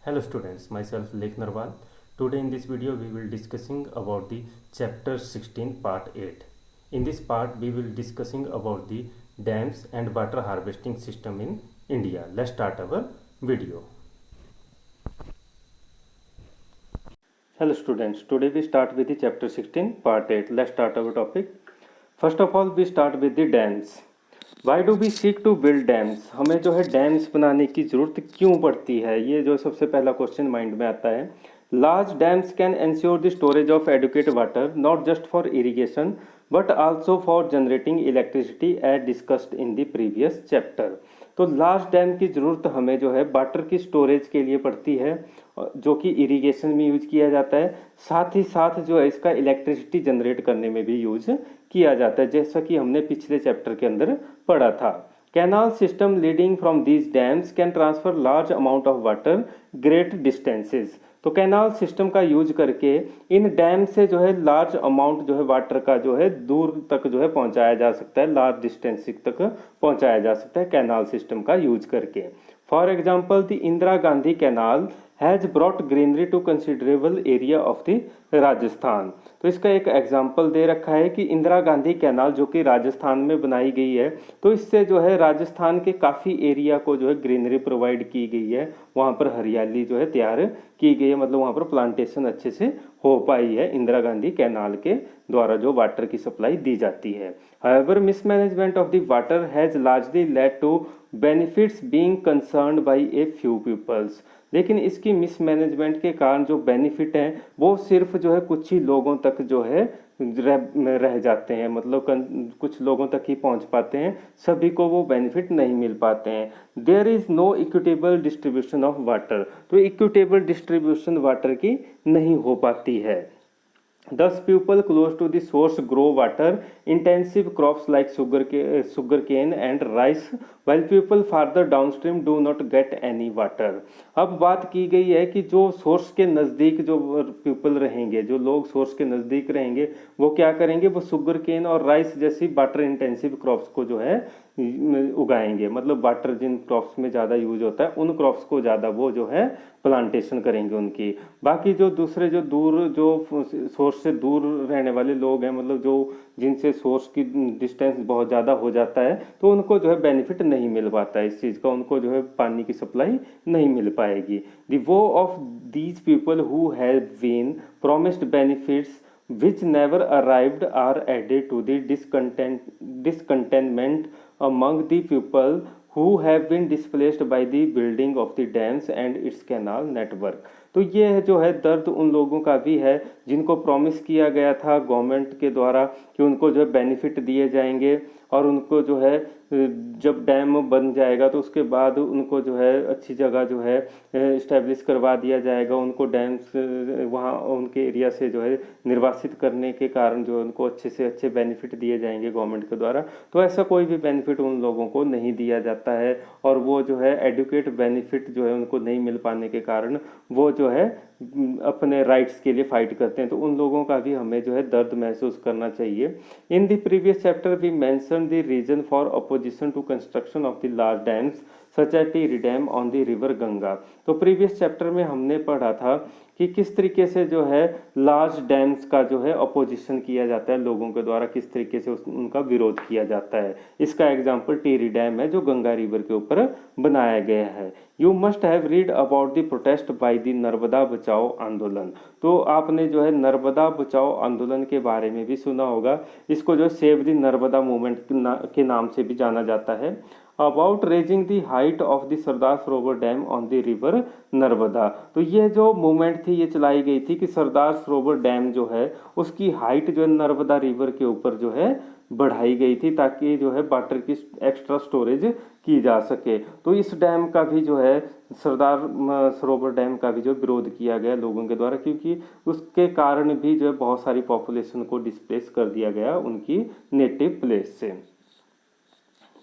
Hello students, myself Lake Narwal. Today in this video we will discussing about the chapter 16 part 8. In this part we will discussing about the dams and water harvesting system in India. Let's start our video. Hello students, today we start with the chapter 16 part 8. Let's start our topic. First of all we start with the dams. Why do we seek to build dams, हमें जो है dams बनाने की ज़रूरत क्यों पड़ती है, ये जो सबसे पहला क्वेश्चन माइंड में आता है। Large dams can ensure the storage of adequate water not just for irrigation but also for generating electricity as discussed in the previous chapter. तो लार्ज डैम की ज़रूरत हमें जो है वाटर की स्टोरेज के लिए पड़ती है, जो कि इरिगेशन में यूज किया जाता है, साथ ही साथ जो है इसका इलेक्ट्रिसिटी जनरेट करने में भी यूज किया जाता है, जैसा कि हमने पिछले चैप्टर के अंदर पढ़ा था। Canal system leading from these dams can transfer large amount of water great distances. तो कैनाल सिस्टम का यूज करके इन डैम से जो है लार्ज अमाउंट जो है वाटर का जो है दूर तक जो है पहुंचाया जा सकता है, लार्ज डिस्टेंस तक पहुंचाया जा सकता है कैनाल सिस्टम का यूज करके। For example the Indira Gandhi canal has brought greenery to considerable area of the Rajasthan. तो इसका एक एग्जाम्पल दे रखा है कि इंदिरा गांधी कैनाल जो कि राजस्थान में बनाई गई है, तो इससे जो है राजस्थान के काफ़ी एरिया को जो है ग्रीनरी प्रोवाइड की गई है, वहाँ पर हरियाली जो है तैयार की गई है, मतलब वहाँ पर प्लांटेशन अच्छे से हो पाई है इंदिरा गांधी कैनाल के द्वारा जो वाटर की सप्लाई दी जाती है। However mismanagement of the water has largely led to benefits being concerned by a few peoples. लेकिन इसकी मिसमैनेजमेंट के कारण जो बेनिफिट हैं वो सिर्फ जो है कुछ ही लोगों तक जो है रह जाते हैं, मतलब कुछ लोगों तक ही पहुंच पाते हैं, सभी को वो बेनिफिट नहीं मिल पाते हैं। There is no equitable distribution of water, तो इक्विटेबल डिस्ट्रीब्यूशन वाटर की नहीं हो पाती है। Thus, people close to the source grow water-intensive crops like sugarcane and rice, while people farther downstream do not get any water. अब बात की गई है कि जो सोर्स के नज़दीक जो पीपल रहेंगे, जो लोग सोर्स के नज़दीक रहेंगे, वो क्या करेंगे, वो शुगर केन और राइस जैसी वाटर इंटेंसिव क्रॉप्स को जो है उगाएंगे, मतलब वाटर जिन क्रॉप्स में ज़्यादा यूज होता है उन क्रॉप्स को ज़्यादा वो जो है प्लांटेशन करेंगे उनकी। बाकी जो दूसरे जो दूर जो सोर्स से दूर रहने वाले लोग हैं, मतलब जो जिनसे सोर्स की डिस्टेंस बहुत ज़्यादा हो जाता है, तो उनको जो है बेनिफिट नहीं मिल पाता है इस चीज़ का, उनको जो है पानी की सप्लाई नहीं मिल पाएगी। The woe of these people who have been promised benefits which never arrived are added to the discontentment among the people who have been displaced by the building of the dams and its canal network। तो ये जो है दर्द उन लोगों का भी है जिनको प्रॉमिस किया गया था गवर्नमेंट के द्वारा कि उनको जो है बेनिफिट दिए जाएंगे, और उनको जो है जब डैम बन जाएगा तो उसके बाद उनको जो है अच्छी जगह जो है इस्टेब्लिश करवा दिया जाएगा, उनको डैम्स वहाँ उनके एरिया से जो है निर्वासित करने के कारण जो उनको अच्छे से अच्छे बेनिफिट दिए जाएंगे गवर्नमेंट के द्वारा। तो ऐसा कोई भी बेनिफिट उन लोगों को नहीं दिया जाता है, और वो जो है एडुकेट बेनिफिट जो है उनको नहीं मिल पाने के कारण वो जो है अपने राइट्स के लिए फाइट करते हैं। तो उन लोगों का भी हमें जो है दर्द महसूस करना चाहिए। In the previous chapter we mention the reason for opposition to construction of the large dams such as Tehri dam on the river Ganga. तो प्रीवियस चैप्टर में हमने पढ़ा था कि किस तरीके से जो है लार्ज डैम्स का जो है अपोजिशन किया जाता है लोगों के द्वारा, किस तरीके से उनका विरोध किया जाता है। इसका एग्जाम्पल टिहरी डैम है जो गंगा रिवर के ऊपर बनाया गया है। You must have read about the protest by the Narmada बचाओ आंदोलन। तो आपने जो है नर्मदा बचाओ आंदोलन के बारे में भी सुना होगा, इसको जो सेव द नर्मदा मूवमेंट के नाम से भी जाना जाता है। About raising the height of the Sardar Sarovar dam on the river Narmada. तो ये जो मूवमेंट थी ये चलाई गई थी कि सरदार सरोवर डैम जो है उसकी हाइट जो है नर्मदा रिवर के ऊपर जो है बढ़ाई गई थी, ताकि जो है वाटर की एक्स्ट्रा स्टोरेज की जा सके। तो इस डैम का भी जो है सरदार सरोवर डैम का भी जो विरोध किया गया लोगों के द्वारा, क्योंकि उसके कारण भी जो है बहुत सारी पॉपुलेशन को डिस्प्लेस कर दिया गया उनकी नेटिव प्लेस से।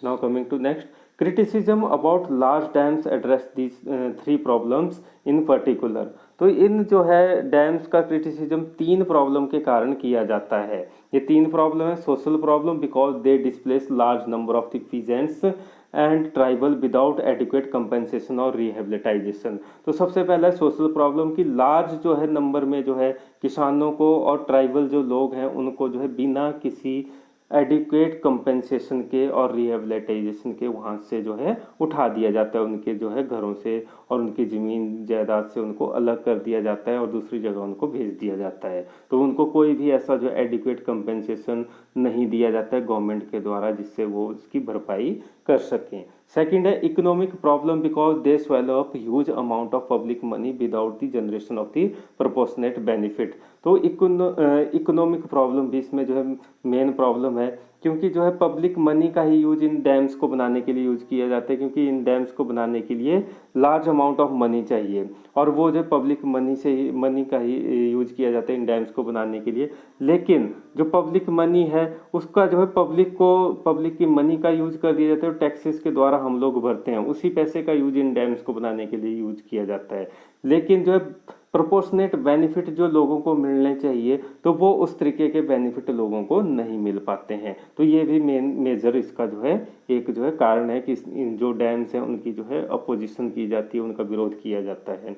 Now coming to next, criticism about large dams address these three problems in particular। तो इन जो है डैम्स का क्रिटिसिज्म तीन प्रॉब्लम के कारण किया जाता है। ये तीन प्रॉब्लम है। Social problem because they displace large number of the peasants and tribal without adequate compensation और रिहेबिलिटाइजेशन। तो सबसे पहला है सोशल प्रॉब्लम की लार्ज जो है नंबर में जो है किसानों को और ट्राइबल जो लोग हैं उनको जो है बिना किसी एडिक्वेट कंपेंसेशन के और रिहेबिलिटाइजेशन के वहाँ से जो है उठा दिया जाता है, उनके जो है घरों से और उनकी ज़मीन जायदाद से उनको अलग कर दिया जाता है और दूसरी जगह उनको भेज दिया जाता है। तो उनको कोई भी ऐसा जो एडिक्वेट कंपेंसेशन नहीं दिया जाता है गवर्नमेंट के द्वारा जिससे वो उसकी भरपाई कर सकें। सेकंड है economic problem because they swallow up huge amount of public money without the generation of the proportionate benefit. तो इकोनॉमिक प्रॉब्लम भी इसमें जो है मेन प्रॉब्लम है, क्योंकि जो है पब्लिक मनी का ही यूज इन डैम्स को बनाने के लिए यूज किया जाता है, क्योंकि इन डैम्स को बनाने के लिए लार्ज अमाउंट ऑफ मनी चाहिए और वो जो पब्लिक मनी से ही मनी का ही यूज किया जाता है इन डैम्स को बनाने के लिए। लेकिन जो पब्लिक मनी है उसका जो है पब्लिक की मनी का यूज कर दिया जाता है, टैक्सेस के द्वारा हम लोग भरते हैं, उसी पैसे का यूज इन डैम्स को बनाने के लिए यूज किया जाता है। लेकिन जो है प्रोपोर्शनेट बेनिफिट जो लोगों को मिलने चाहिए तो वो उस तरीके के बेनिफिट लोगों को नहीं मिल पाते हैं। तो ये भी मेजर इसका जो है एक जो है कारण है कि जो डैम्स हैं उनकी जो है अपोजिशन की जाती है, उनका विरोध किया जाता है।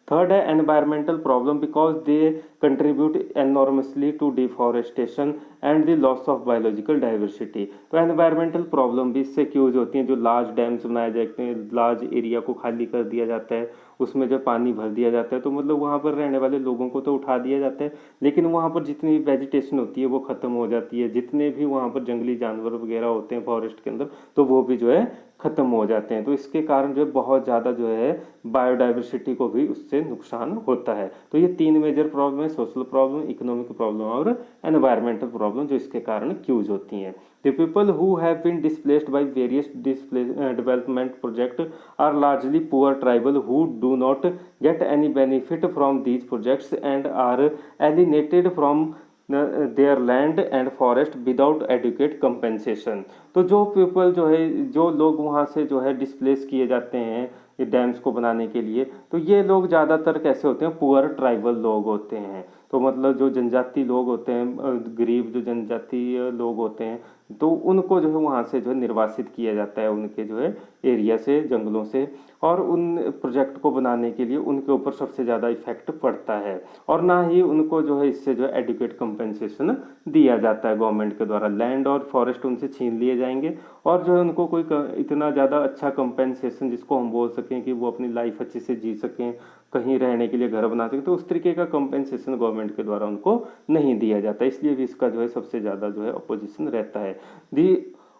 थर्ड है environmental problem because they contribute enormously to deforestation and the loss of biological diversity. तो एनवायरमेंटल प्रॉब्लम भी इससे क्योज होती हैं, जो लार्ज डैम्स बनाए जाते हैं, लार्ज एरिया को खाली कर दिया जाता है, उसमें जो पानी भर दिया जाता है, तो मतलब वहाँ पर रहने वाले लोगों को तो उठा दिया जाता है, लेकिन वहाँ पर जितनी वेजिटेशन होती है वो ख़त्म हो जाती है, जितने भी वहाँ पर जंगली जानवर वगैरह होते हैं फॉरेस्ट के अंदर तो वो भी जो है ख़त्म हो जाते हैं। तो इसके कारण जो है बहुत ज़्यादा जो है बायोडाइवर्सिटी को भी उससे नुकसान होता है। तो ये तीन मेजर प्रॉब्लम है, सोशल प्रॉब्लम, इकोनॉमिक प्रॉब्लम और एनवायरमेंटल प्रॉब्लम, जो इसके कारण क्यूज होती हैं। The people who have been displaced by various development projects are largely poor tribal who do not get any benefit from these projects and are alienated from their land and forest without adequate compensation. तो जो people जो है, जो लोग वहाँ से जो है डिस्प्लेस किए जाते हैं ये डैम्स को बनाने के लिए, तो ये लोग ज़्यादातर कैसे होते हैं, पुअर ट्राइबल लोग होते हैं। तो मतलब जो जनजाति लोग होते हैं, गरीब जो जनजातीय लोग होते हैं, तो उनको जो है वहाँ से जो है निर्वासित किया जाता है उनके जो है एरिया से, जंगलों से, और उन प्रोजेक्ट को बनाने के लिए उनके ऊपर सबसे ज़्यादा इफेक्ट पड़ता है। और ना ही उनको जो है इससे जो है एडुकेट कंपेंसेशन दिया जाता है गवर्नमेंट के द्वारा। लैंड और फॉरेस्ट उनसे छीन लिए जाएंगे और जो है उनको कोई इतना ज़्यादा अच्छा कंपेंसेशन जिसको हम बोल सकें कि वो अपनी लाइफ अच्छे से जी सकें, कहीं रहने के लिए घर बना सकें, तो उस तरीके का कंपेंसेशन गवर्नमेंट के द्वारा उनको नहीं दिया जाता। इसलिए भी इसका जो है सबसे ज़्यादा जो है अपोजिशन रहता है। दी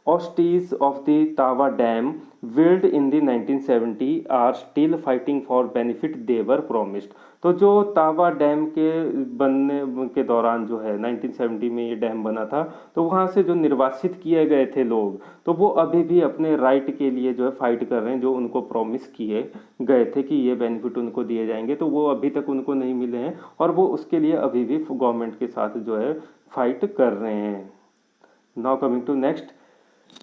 Hostilities of the Tawa Dam built in the 1970 are still fighting for benefit they were promised। तो जो तावा डैम के बनने के दौरान जो है 1970 में ये डैम बना था, तो वहाँ से जो निर्वासित किए गए थे लोग, तो वो अभी भी अपने राइट के लिए जो है फाइट कर रहे हैं, जो उनको प्रॉमिस किए गए थे कि ये बेनिफिट उनको दिए जाएंगे, तो वो अभी तक उनको नहीं मिले हैं और वो उसके लिए अभी भी गवर्नमेंट के साथ जो है फाइट कर रहे हैं। Now coming to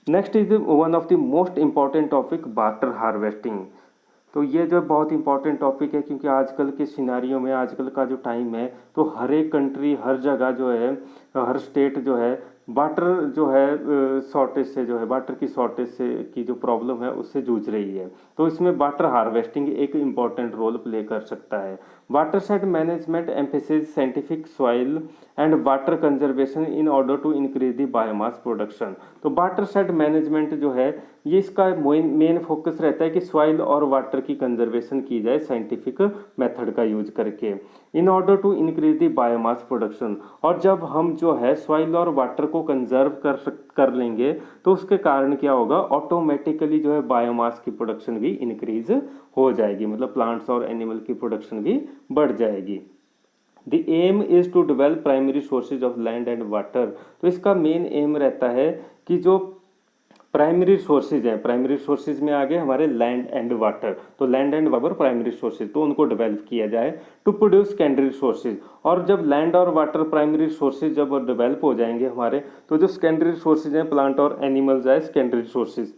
next is one of the most important topic water harvesting. तो ये जो बहुत इंपॉर्टेंट टॉपिक है, क्योंकि आजकल के सिनारियों में, आजकल का जो टाइम है, तो हर एक कंट्री, हर जगह जो है, हर स्टेट जो है वाटर जो है शॉर्टेज से जो है, वाटर की शॉर्टेज से की जो प्रॉब्लम है उससे जूझ रही है। तो इसमें वाटर हार्वेस्टिंग एक इम्पॉर्टेंट रोल प्ले कर सकता है। Watershed management emphasis scientific soil and water conservation in order to increase the biomass production. तो वाटरशेड मैनेजमेंट जो है ये इसका मेन फोकस रहता है कि सॉइल और वाटर की कंजर्वेशन की जाए साइंटिफिक मेथड का यूज करके, in order to increase the biomass production. और जब हम जो है सॉइल और वाटर को कंजर्व कर लेंगे तो उसके कारण क्या होगा, ऑटोमेटिकली जो है बायोमास की प्रोडक्शन भी इंक्रीज हो जाएगी, मतलब प्लांट्स और एनिमल की प्रोडक्शन भी बढ़ जाएगी। The aim is to develop primary sources of land and water. तो इसका मेन एम रहता है कि जो प्राइमरी सोर्सेज है, प्राइमरी सोर्सेज में आ गए हमारे लैंड एंड वाटर, तो land and water primary sources, तो उनको डेवलप किया जाए टू प्रोड्यूस सेकेंडरी सोर्सेज। और जब लैंड और वाटर प्राइमरी सोर्सेज जब डेवलप हो जाएंगे हमारे, तो जो सेकेंडरी सोर्सेज हैं प्लांट और एनिमल्स है सेकेंडरी सोर्सेज,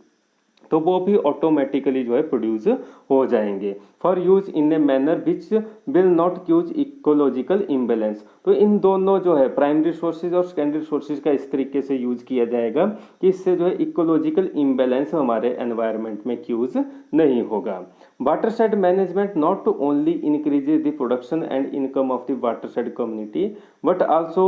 तो वो भी ऑटोमेटिकली जो है प्रोड्यूस हो जाएंगे for use in a manner which will not cause ecological imbalance. तो इन दोनों जो है प्राइमरी सोर्सेज और सेकेंडरी सोर्सेज का इस तरीके से यूज किया जाएगा कि इससे जो है इकोलॉजिकल इम्बेलेंस हमारे एनवायरनमेंट में क्यूज नहीं होगा। Watershed management not only increases the production and income of the watershed community but also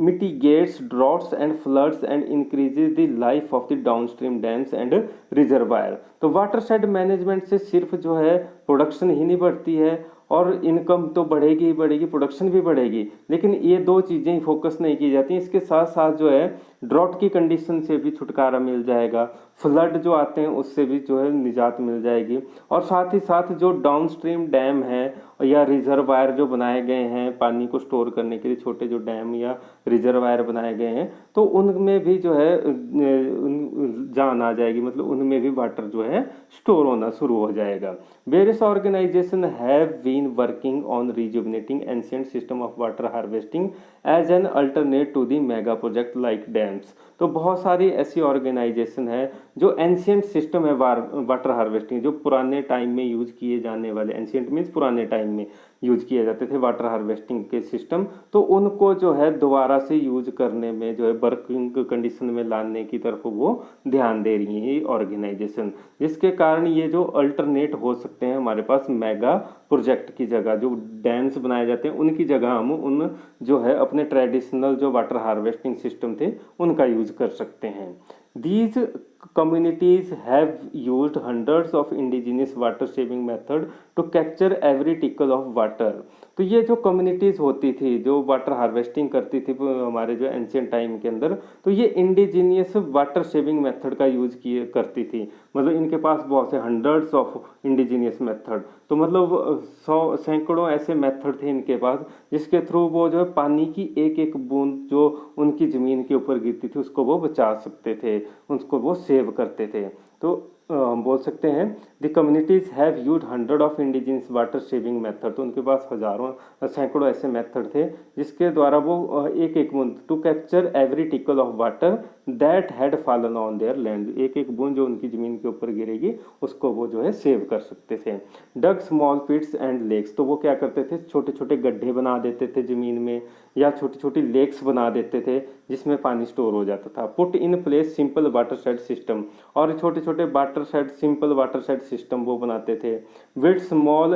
mitigates droughts and floods and increases the life of the downstream dams and reservoir। तो watershed management से सिर्फ जो है production ही नहीं बढ़ती है और income तो बढ़ेगी ही बढ़ेगी, प्रोडक्शन भी बढ़ेगी, लेकिन ये दो चीज़ें ही फोकस नहीं की जाती। इसके साथ साथ जो है ड्रॉट की कंडीशन से भी छुटकारा मिल जाएगा, फ्लड जो आते हैं उससे भी जो है निजात मिल जाएगी, और साथ ही साथ जो डाउनस्ट्रीम डैम है या रिजर्वायर जो बनाए गए हैं पानी को स्टोर करने के लिए, छोटे जो डैम या रिजर्वायर बनाए गए हैं, तो उनमें भी जो है जान आ जाएगी, मतलब उनमें भी वाटर जो है स्टोर होना शुरू हो जाएगा। Various organisation have been working on rejuvenating ancient system of water harvesting as an alternate to the mega project like dams. तो बहुत सारी ऐसी ऑर्गेनाइजेशन है जो एंशिएंट सिस्टम है वाटर हार्वेस्टिंग, जो पुराने टाइम में यूज किए जाने वाले, एंशिएंट मीन्स पुराने टाइम में यूज किए जाते थे वाटर हार्वेस्टिंग के सिस्टम, तो उनको जो है दोबारा से यूज करने में जो है वर्किंग कंडीशन में लाने की तरफ वो ध्यान दे रही है ऑर्गेनाइजेशन, जिसके कारण ये जो अल्टरनेट हो सकते हैं हमारे पास मेगा प्रोजेक्ट की जगह, जो डैम्स बनाए जाते हैं उनकी जगह हम उन जो है अपने ट्रेडिशनल जो वाटर हार्वेस्टिंग सिस्टम थे उनका यूज कर सकते हैं। These communities have used hundreds of indigenous water saving method to capture every tickle of water। तो ये जो कम्युनिटीज़ होती थी जो वाटर हार्वेस्टिंग करती थी हमारे जो एंशियंट टाइम के अंदर, तो ये इंडिजीनियस वाटर सेविंग मेथड का यूज किए करती थी, मतलब इनके पास बहुत से हंड्रेड्स ऑफ इंडिजीनियस मेथड, तो मतलब सैकड़ों ऐसे मेथड थे इनके पास जिसके थ्रू वो जो है पानी की एक एक बूंद जो उनकी ज़मीन के ऊपर गिरती थी उसको वो बचा सकते थे, उसको वो सेव करते थे। तो हम बोल सकते हैं the communities have use hundred of indigenous water saving method. तो उनके पास हजारों सैकड़ों ऐसे मेथड थे जिसके द्वारा वो एक एक बूंद to capture every trickle of water that had fallen on their land, एक एक बूंद जो उनकी ज़मीन के ऊपर गिरेगी उसको वो जो है सेव कर सकते थे। डग स्मॉल पिट्स एंड लेक्स, तो वो क्या करते थे छोटे छोटे गड्ढे बना देते थे ज़मीन में या छोटी छोटी लेक्स बना देते थे जिसमें पानी स्टोर हो जाता था। Put in place simple water shade system, और छोटे छोटे water shade, simple water shade system वो बनाते थे। विद स्मॉल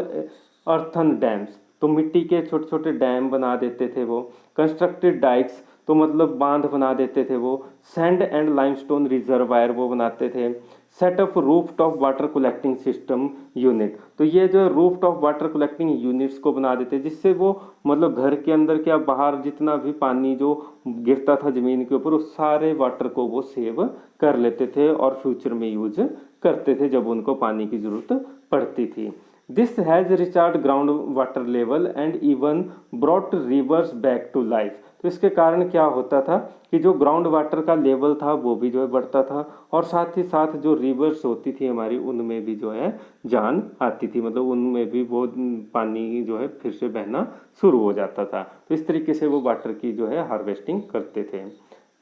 अर्थन डैम्स, तो मिट्टी के छोटे छोटे डैम बना देते थे वो। कंस्ट्रक्टेड डाइक्स, तो मतलब बांध बना देते थे वो। सैंड एंड लाइमस्टोन रिजर्वायर वो बनाते थे। Setup roof top water collecting system unit, तो ये जो roof top water collecting units को बना देते जिससे वो मतलब घर के अंदर क्या बाहर जितना भी पानी जो गिरता था ज़मीन के ऊपर उस सारे वाटर को वो सेव कर लेते थे और फ्यूचर में यूज करते थे जब उनको पानी की ज़रूरत पड़ती थी। This has recharge ground water level and even brought rivers back to life. तो इसके कारण क्या होता था कि जो ग्राउंड वाटर का लेवल था वो भी जो है बढ़ता था और साथ ही साथ जो रिवर्स होती थी हमारी उनमें भी जो है जान आती थी, मतलब उनमें भी वो पानी जो है फिर से बहना शुरू हो जाता था। तो इस तरीके से वो वाटर की जो है हार्वेस्टिंग करते थे।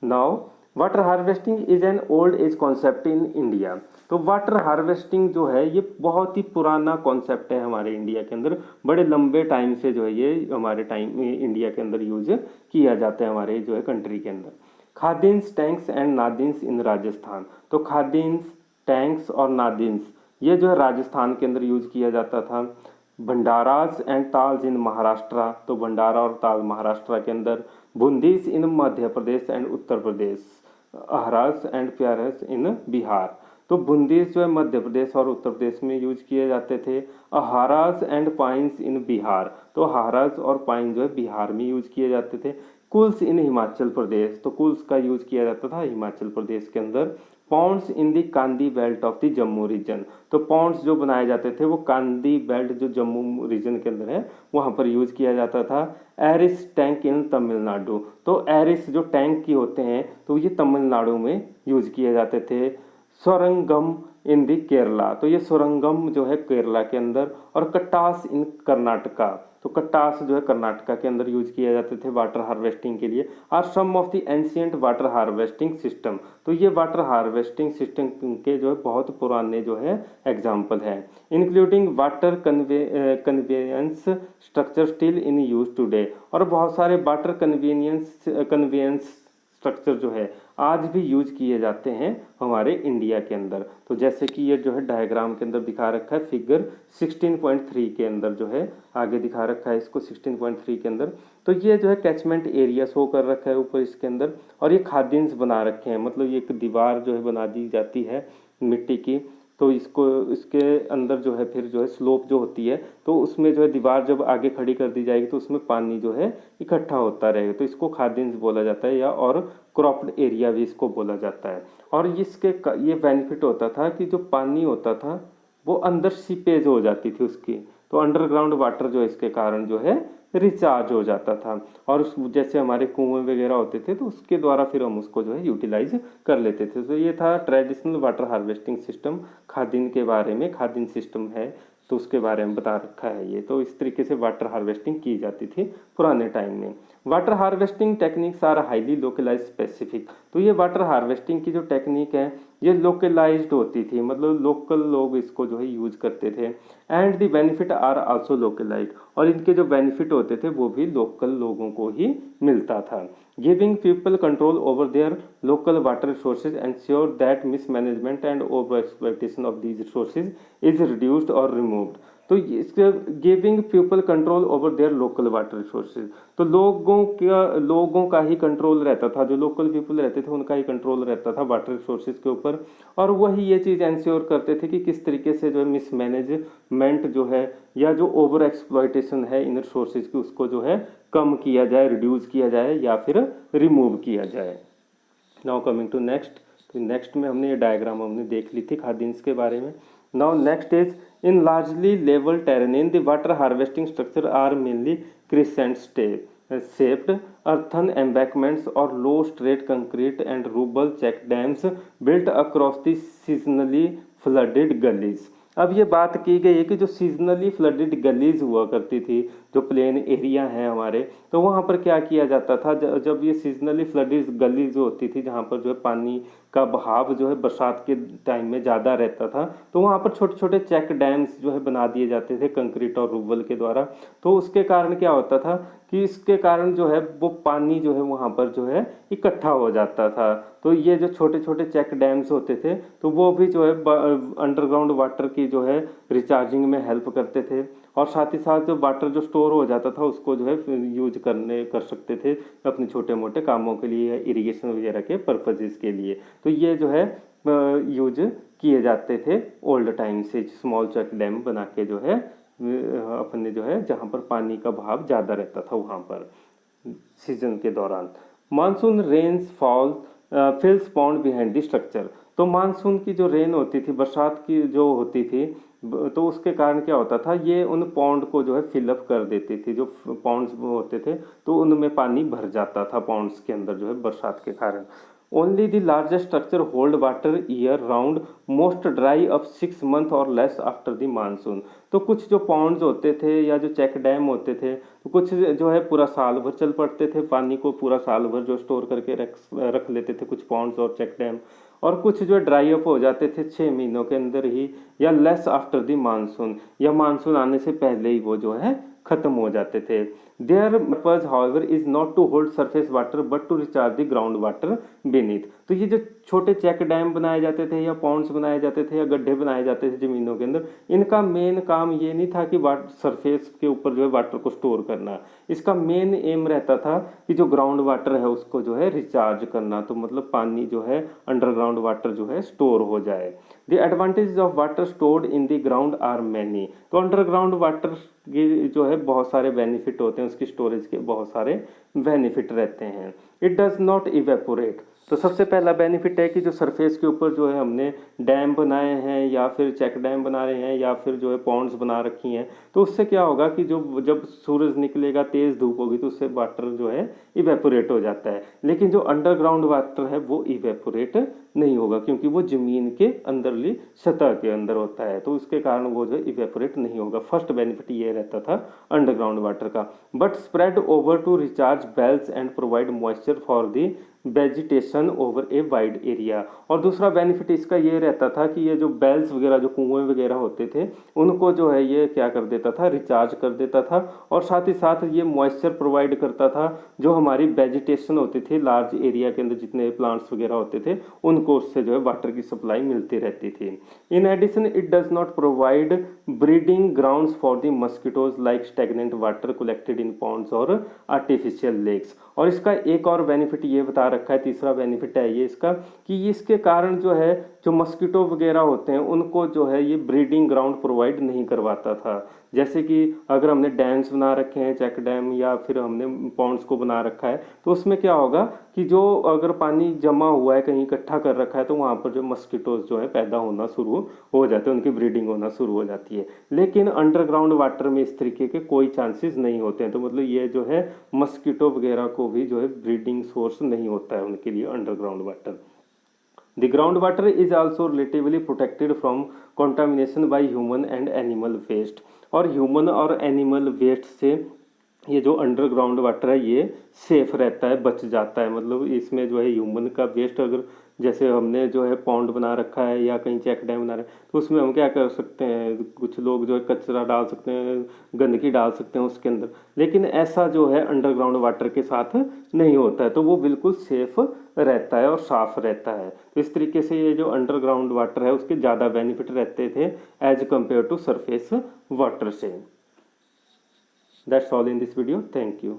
Now water harvesting is an old age concept in India. तो वाटर हार्वेस्टिंग जो है ये बहुत ही पुराना कॉन्सेप्ट है हमारे इंडिया के अंदर, बड़े लंबे टाइम से जो है ये हमारे टाइम इंडिया के अंदर यूज किया जाता है हमारे जो है कंट्री के अंदर। खादिन्स, टैंक्स एंड नादिन्स इन राजस्थान, तो खादिन्स, टैंक्स और नादिन्स ये जो है राजस्थान के अंदर यूज किया जाता था। भंडाराज एंड ताल्स इन महाराष्ट्र, तो भंडारा और ताल महाराष्ट्र के अंदर। Bundhis in Madhya Pradesh and Uttar Pradesh. Ahars and pynes in Bihar, तो बूंदीस जो है मध्य प्रदेश और उत्तर प्रदेश में यूज किए जाते थे। अहाराज एंड पाइन्स इन बिहार, तो हाराज और पाइन जो है बिहार में यूज किए जाते थे। कुल्स इन हिमाचल प्रदेश, तो कुल्स का यूज किया जाता था हिमाचल प्रदेश के अंदर। Pond's in the Kandi belt of the Jammu region, तो पॉन्ड्स जो बनाए जाते थे वो कांदी बेल्ट जो जम्मू रीजन के अंदर है वहाँ पर यूज किया जाता था। एरिस टैंक इन तमिलनाडु, तो एरिस जो टैंक की होते हैं तो ये तमिलनाडु में यूज किए जाते थे। स्वरंगम इन दी केरला, तो ये स्वरंगम जो है केरला के अंदर, और कटास इन कर्नाटका, तो कटास जो है कर्नाटका के अंदर यूज किए जाते थे वाटर हार्वेस्टिंग के लिए। Are some of the ancient water harvesting system, तो ये वाटर हार्वेस्टिंग सिस्टम के जो है बहुत पुराने जो है एग्जाम्पल है। Including water conveyance structure still in use today, और बहुत सारे वाटर कन्वेयंस स्ट्रक्चर जो है आज भी यूज किए जाते हैं हमारे इंडिया के अंदर। तो जैसे कि ये जो है डायग्राम के अंदर दिखा रखा है, फिगर 16.3 के अंदर जो है आगे दिखा रखा है इसको 16.3 के अंदर। तो ये जो है कैचमेंट एरिया शो कर रखा है ऊपर इसके अंदर, और ये खाद्यांश बना रखे हैं, मतलब ये एक दीवार जो है बना दी जाती है मिट्टी की, तो इसको इसके अंदर जो है फिर जो है स्लोप जो होती है, तो उसमें जो है दीवार जब आगे खड़ी कर दी जाएगी तो उसमें पानी जो है इकट्ठा होता रहेगा, तो इसको खाद्यांश बोला जाता है, या और क्रॉप्ड एरिया भी इसको बोला जाता है। और इसके ये बेनिफिट होता था कि जो पानी होता था वो अंदर सीपेज हो जाती थी उसकी, तो अंडरग्राउंड वाटर जो इसके कारण जो है रिचार्ज हो जाता था, और जैसे हमारे कुएं वगैरह होते थे तो उसके द्वारा फिर हम उसको जो है यूटिलाइज कर लेते थे। तो ये था ट्रेडिशनल वाटर हार्वेस्टिंग सिस्टम। खाद्यान्न के बारे में, खाद्यान्न सिस्टम है तो उसके बारे में बता रखा है ये। तो इस तरीके से वाटर हार्वेस्टिंग की जाती थी पुराने टाइम में। Water harvesting techniques are highly localize specific, तो ये वाटर हार्वेस्टिंग की जो टेक्निक है ये लोकलाइज्ड होती थी, मतलब लोकल लोग इसको जो है यूज करते थे। And the benefit are also localised, और इनके जो बेनिफिट होते थे वो भी लोकल लोगों को ही मिलता था। Giving people control over their local water resources ensure that mismanagement and over exploitation of these resources is reduced और रिमूव्ड। तो इसके giving people control over their local water resources, तो लोगों का ही कंट्रोल रहता था, जो लोकल पीपल रहते थे उनका ही कंट्रोल रहता था वाटर रिसोर्सेज के ऊपर, और वही ये चीज़ इंश्योर करते थे कि किस तरीके से जो है मिसमैनेजमेंट जो है या जो ओवर एक्सप्लॉयटेशन है इन रिसोर्सेज की उसको जो है कम किया जाए, रिड्यूस किया जाए या फिर रिमूव किया जाए। नाउ कमिंग टू नेक्स्ट, तो नेक्स्ट में हमने ये डायग्राम हमने देख ली थी खाद्यांश के बारे में। Now next is in largely level terrain the water harvesting structure are mainly crescent shaped earthen embankments or low straight concrete and rubble check dams built across the seasonally flooded gullies। अब ये बात की गई है कि जो seasonally flooded गलीज हुआ करती थी, जो प्लेन एरिया है हमारे, तो वहाँ पर क्या किया जाता था, जब ये सीजनली फ्लडेड गलीज होती थी जहाँ पर जो है पानी का बहाव जो है बरसात के टाइम में ज़्यादा रहता था, तो वहाँ पर छोटे छोटे चेक डैम्स जो है बना दिए जाते थे कंक्रीट और रुबल के द्वारा। तो उसके कारण क्या होता था कि इसके कारण जो है वो पानी जो है वहाँ पर जो है इकट्ठा हो जाता था। तो ये जो छोटे छोटे चेक डैम्स होते थे तो वो भी जो है अंडरग्राउंड वाटर की जो है रिचार्जिंग में हेल्प करते थे, और साथ ही साथ जो वाटर जो स्टोर हो जाता था उसको जो है यूज कर सकते थे अपने छोटे मोटे कामों के लिए, इरिगेशन वगैरह के पर्पजेज के लिए। तो ये जो है यूज किए जाते थे ओल्ड टाइम से, स्मॉल चेक डैम बना के जो है अपने जो है जहाँ पर पानी का बहाव ज़्यादा रहता था वहाँ पर सीजन के दौरान। Monsoon rains fall fills pond behind the structure, तो मानसून की जो रेन होती थी, बरसात की जो होती थी, तो उसके कारण क्या होता था, ये उन पॉन्ड को जो है फिलअप कर देती थी। जो पॉन्ड्स होते थे तो उनमें पानी भर जाता था पॉन्ड्स के अंदर जो है बरसात के कारण। Only the largest structure hold water year round, most dry up 6 month और लेस आफ्टर द मानसून। तो कुछ जो पॉन्ड्स होते थे या जो चेक डैम होते थे तो कुछ जो है पूरा साल भर चल पड़ते थे, पानी को पूरा साल भर जो स्टोर करके रख लेते थे कुछ पॉन्ड्स और चेक डैम, और कुछ जो ड्राई अप हो जाते थे 6 महीनों के अंदर ही, या लेस आफ्टर द मानसून, या मानसून आने से पहले ही वो जो है खत्म हो जाते थे। Their purpose however is not to hold surface water but to recharge the ground water beneath. तो ये जो छोटे चेक डैम बनाए जाते थे या पॉन्ड्स बनाए जाते थे या गड्ढे बनाए जाते थे जमीनों के अंदर, इनका मेन काम ये नहीं था कि वाटर सरफेस के ऊपर जो है वाटर को स्टोर करना, इसका मेन एम रहता था कि जो ग्राउंड वाटर है उसको जो है रिचार्ज करना, तो मतलब पानी जो है अंडरग्राउंड वाटर जो है स्टोर हो जाए। The advantage of water stored in the ground are many, तो अंडरग्राउंड वाटर की जो है बहुत सारे बेनिफिट होते हैं, उसकी स्टोरेज के बहुत सारे बेनिफिट रहते हैं। इट डज नॉट इवेपोरेट, तो सबसे पहला बेनिफिट है कि जो सरफेस के ऊपर जो है हमने डैम बनाए हैं या फिर चेक डैम बना रहे हैं या फिर जो है पॉन्ड्स बना रखी हैं, तो उससे क्या होगा कि जो जब सूरज निकलेगा, तेज़ धूप होगी, तो उससे वाटर जो है इवेपोरेट हो जाता है। लेकिन जो अंडरग्राउंड वाटर है वो इवेपोरेट नहीं होगा, क्योंकि वो ज़मीन के अंदरली सतह के अंदर होता है, तो उसके कारण वो जो है इवेपोरेट नहीं होगा। फर्स्ट बेनिफिट ये रहता था अंडरग्राउंड वाटर का। But spread over to recharge wells and provide moisture for the vegetation over a wide area. और दूसरा बेनिफिट इसका ये रहता था कि ये जो बेल्स वगैरह, जो कुएं वगैरह होते थे, उनको जो है ये क्या कर देता था, रिचार्ज कर देता था। और साथ ही साथ ये मॉइस्चर प्रोवाइड करता था, जो हमारी वेजिटेशन होती थी लार्ज एरिया के अंदर, जितने प्लांट्स वगैरह होते थे, उनको उससे जो है वाटर की सप्लाई मिलती रहती थी। In addition it does not provide breeding grounds for the mosquitoes like stagnant water collected in ponds और आर्टिफिशियल लेक्स। और इसका एक और बेनिफिट ये बता रखा है, तीसरा बेनिफिट है ये इसका, कि इसके कारण जो है जो मस्कीटो वगैरह होते हैं उनको जो है ये ब्रीडिंग ग्राउंड प्रोवाइड नहीं करवाता था। जैसे कि अगर हमने डैम्स बना रखे हैं, चेक डैम, या फिर हमने पॉन्ड्स को बना रखा है, तो उसमें क्या होगा कि जो अगर पानी जमा हुआ है, कहीं इकट्ठा कर रखा है, तो वहाँ पर जो मस्कीटोज जो है पैदा होना शुरू हो जाते हैं, उनकी ब्रीडिंग होना शुरू हो जाती है। लेकिन अंडरग्राउंड वाटर में इस तरीके के कोई चांसेस नहीं होते हैं। तो मतलब ये जो है मस्कीटो वगैरह को भी जो है ब्रीडिंग सोर्स नहीं होता है उनके लिए underground water. The groundwater is also relatively protected from contamination by human and animal waste। और ह्यूमन और एनिमल वेस्ट से ये जो अंडरग्राउंड वाटर है ये सेफ रहता है, बच जाता है। मतलब इसमें जो है ह्यूमन का वेस्ट, अगर जैसे हमने जो है पॉन्ड बना रखा है या कहीं चेक डैम बना रहे हैं, तो उसमें हम क्या कर सकते हैं, कुछ लोग जो है कचरा डाल सकते हैं, गंदगी डाल सकते हैं उसके अंदर। लेकिन ऐसा जो है अंडरग्राउंड वाटर के साथ नहीं होता है, तो वो बिल्कुल सेफ रहता है और साफ रहता है। तो इस तरीके से ये जो अंडरग्राउंड वाटर है उसके ज़्यादा बेनिफिट रहते थे as compare to surface water से। That's all in this video. Thank you.